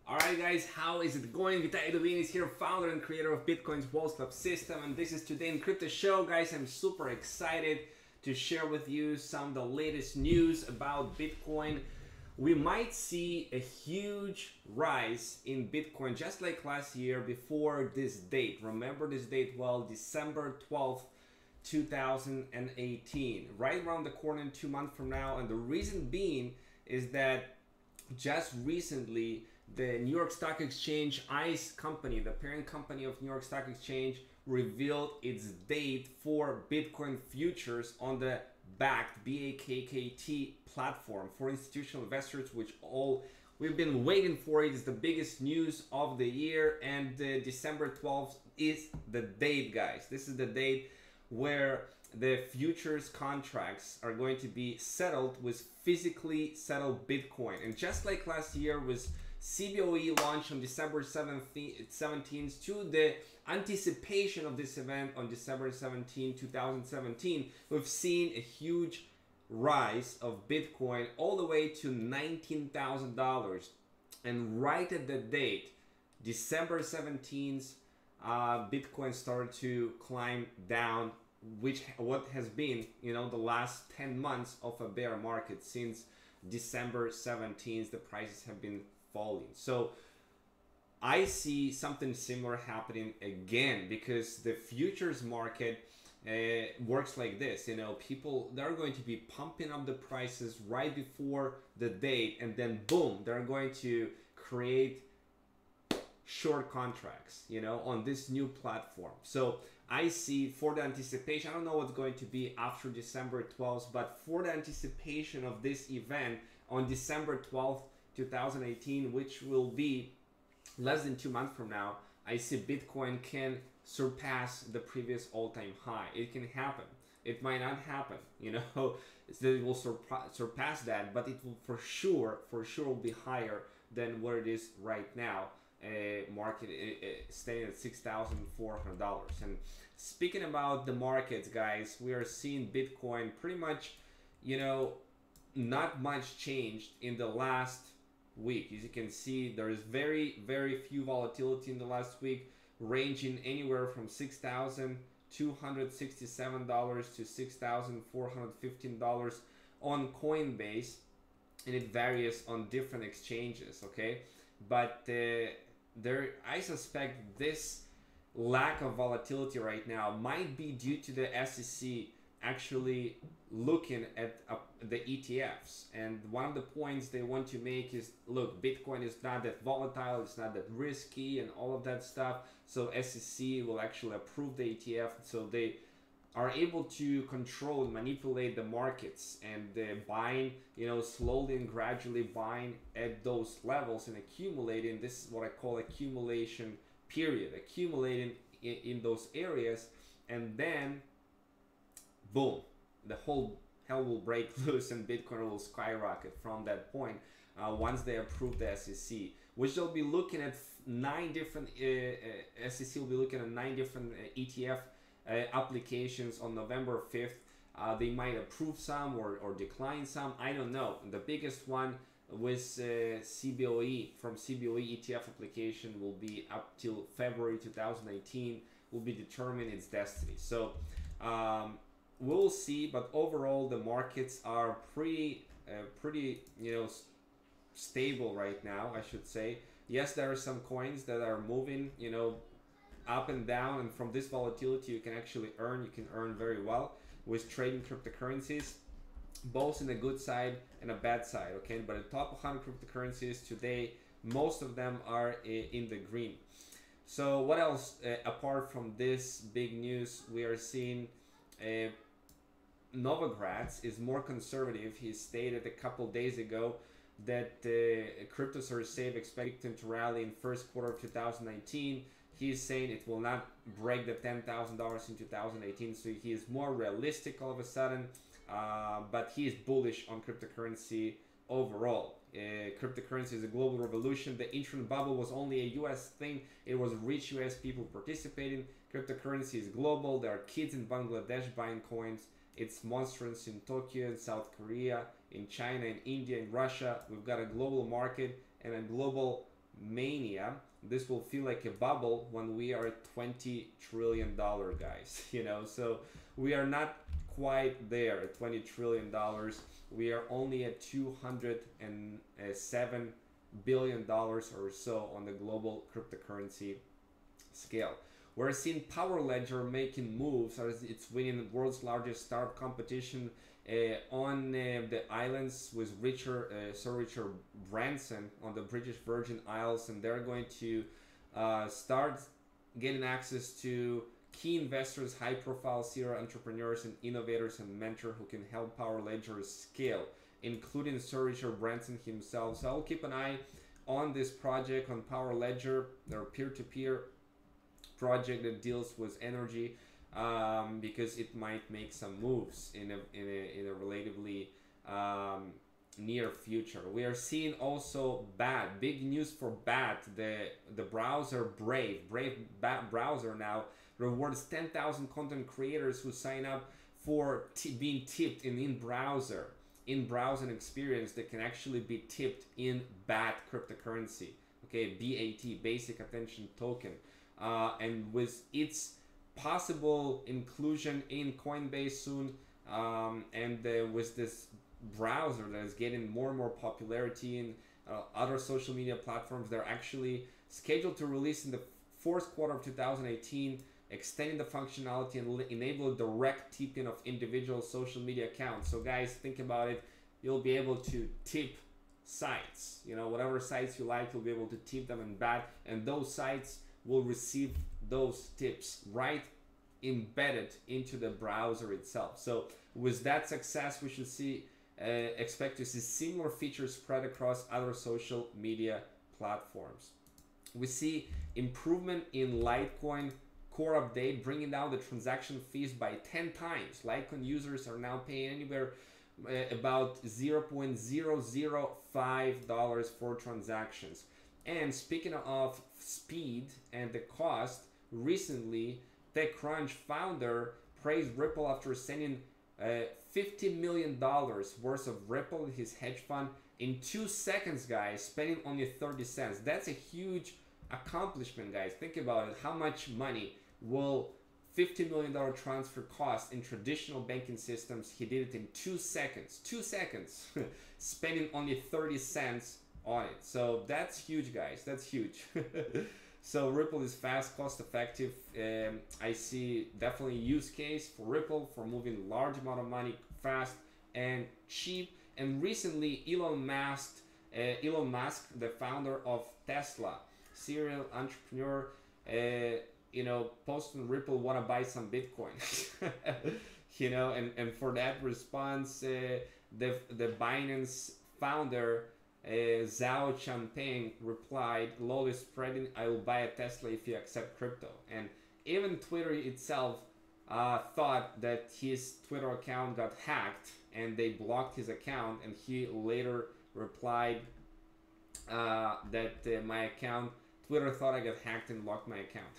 Alright guys, how is it going? Vitaly Dubin is here, founder and creator of Bitcoin's Walls Club system, and this is Today in Crypto Show. Guys, I'm super excited to share with you some of the latest news about Bitcoin. We might see a huge rise in Bitcoin just like last year before this date. Remember this date well, December 12th, 2018, right around the corner in 2 months from now. And the reason being is that just recently the New York Stock Exchange ICE company, the parent company of New York Stock Exchange, revealed its date for Bitcoin futures on the BAKKT platform for institutional investors, which all we've been waiting for. It is the biggest news of the year, and December 12th is the date, guys. This is the date where the futures contracts are going to be settled with physically settled Bitcoin. And just like last year was CBOE launched on December 17th to the anticipation of this event on December 17, 2017, we've seen a huge rise of Bitcoin all the way to $19,000. And right at the date, December 17th, Bitcoin started to climb down, what has been, the last 10 months of a bear market. Since December 17th, the prices have been falling. So I see something similar happening again, because the futures market works like this. People, they're going to be pumping up the prices right before the date, and then boom, they're going to create short contracts, on this new platform. So I see, for the anticipation, I don't know what's going to be after December 12th, but for the anticipation of this event on December 12th, 2018, which will be less than 2 months from now, I see Bitcoin can surpass the previous all-time high. It can happen. It might not happen, so it will surpass that, but it will for sure will be higher than what it is right now. Market staying at $6,400. And speaking about the markets, guys, we are seeing Bitcoin pretty much, not much changed in the last week. As you can see, there is very few volatility in the last week, ranging anywhere from $6,267 to $6,415 on Coinbase, and it varies on different exchanges. Okay, but I suspect this lack of volatility right now might be due to the SEC actually looking at the ETFs. And one of the points they want to make is, look, Bitcoin is not that volatile, it's not that risky and all of that stuff. So SEC will actually approve the ETF, so they are able to control and manipulate the markets, and buying, slowly and gradually buying at those levels and accumulating. This is what I call accumulation period, accumulating in those areas, and then boom, the whole hell will break loose and Bitcoin will skyrocket from that point once they approve the SEC, which they'll be looking at 9 different SEC will be looking at 9 different ETF applications on November 5th. They might approve some or decline some, I don't know. The biggest one with CBOE, from CBOE ETF application, will be up till February 2018, will be determining its destiny. So we'll see, but overall the markets are pretty stable right now, I should say. Yes, there are some coins that are moving, up and down, and from this volatility you can actually earn very well with trading cryptocurrencies, both in a good side and a bad side. Okay, but the top 100 cryptocurrencies today, most of them are in the green. So what else apart from this big news? We are seeing Novogratz is more conservative. He stated a couple days ago that cryptos are safe, expecting to rally in first quarter of 2019. He's saying it will not break the $10,000 in 2018, so he is more realistic all of a sudden, but he is bullish on cryptocurrency overall. Cryptocurrency is a global revolution. The internet bubble was only a US thing. It was rich US people participating. Cryptocurrency is global. There are kids in Bangladesh buying coins. It's monstrous in Tokyo, in South Korea, in China, in India, in Russia. We've got a global market and a global mania, this will feel like a bubble when we are at $20 trillion, guys. You know, so we are not quite there at $20 trillion. We are only at $207 billion or so on the global cryptocurrency scale. We're seeing Power Ledger making moves as it's winning the world's largest startup competition on the islands with Sir Richard Branson on the British Virgin Isles, and they're going to start getting access to key investors, high-profile serial entrepreneurs and innovators and mentors who can help Power Ledger scale, including Sir Richard Branson himself. So I'll keep an eye on this project on Power Ledger, their peer-to-peer project that deals with energy, because it might make some moves in a relatively near future. We are seeing also BAT, big news for BAT, the browser Brave browser now rewards 10,000 content creators who sign up for being tipped in browser experience that can actually be tipped in BAT cryptocurrency. Okay, BAT, basic attention token, and with its possible inclusion in Coinbase soon, and with this browser that is getting more and more popularity in other social media platforms, they're actually scheduled to release in the fourth quarter of 2018, extending the functionality and enable direct tipping of individual social media accounts. So guys, think about it. You'll be able to tip sites, you know, whatever sites you like, you'll be able to tip them in BAT, and those sites will receive those tips right embedded into the browser itself. So with that success, we should expect to see similar features spread across other social media platforms. We see improvement in Litecoin core update, bringing down the transaction fees by 10 times. Litecoin users are now paying anywhere about $0.005 for transactions. And speaking of speed and the cost, recently TechCrunch founder praised Ripple after sending $50 million worth of Ripple in his hedge fund in 2 seconds, guys, spending only 30 cents. That's a huge accomplishment, guys. Think about it. How much money will $50 million transfer cost in traditional banking systems? He did it in 2 seconds. 2 seconds, spending only 30 cents on it. So that's huge, guys. That's huge. So Ripple is fast, cost effective. I see definitely use case for Ripple for moving large amount of money fast and cheap. And recently Elon Musk, the founder of Tesla, serial entrepreneur, you know, posted on Ripple, want to buy some Bitcoin. You know, and for that response, the Binance founder, Zhao Changpeng, replied, "Lol is spreading, I will buy a Tesla if you accept crypto." And even Twitter itself thought that his Twitter account got hacked and they blocked his account, and he later replied that my account, Twitter thought I got hacked and locked my account.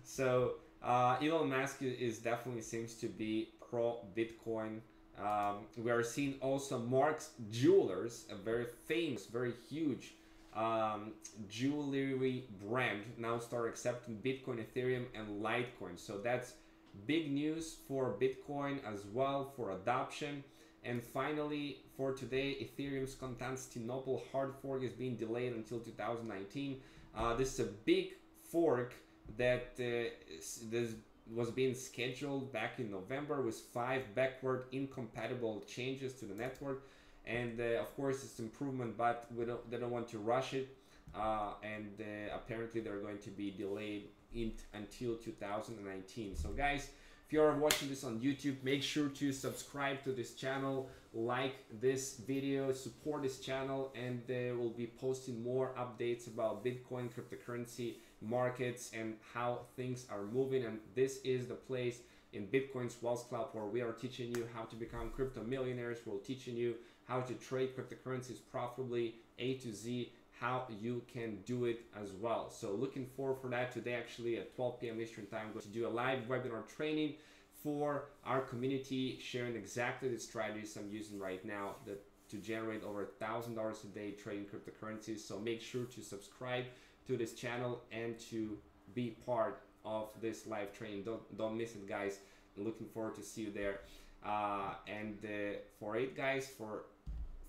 So Elon Musk is definitely seems to be pro Bitcoin. We are seeing also Mark's Jewelers, a very famous, very huge jewelry brand, now start accepting Bitcoin, Ethereum, and Litecoin. So that's big news for Bitcoin as well, for adoption. And finally, for today, Ethereum's Constantinople hard fork is being delayed until 2019. This is a big fork that was being scheduled back in November with 5 backward incompatible changes to the network. And of course, it's improvement, but they don't want to rush it. And apparently, they're going to be delayed until 2019. So guys, if you are watching this on YouTube, make sure to subscribe to this channel, like this video, support this channel, and we'll be posting more updates about Bitcoin, cryptocurrency markets, and how things are moving. And this is the place in Bitcoin's Wealth Club where we are teaching you how to become crypto millionaires. We're teaching you how to trade cryptocurrencies profitably, A to Z, how you can do it as well. So looking forward for that. Today, actually at 12 p.m. Eastern time, I'm going to do a live webinar training for our community, sharing exactly the strategies I'm using right now that to generate over $1,000 a day trading cryptocurrencies. So make sure to subscribe to this channel and to be part of this live training. Don't miss it, guys. Looking forward to see you there. For it, guys, for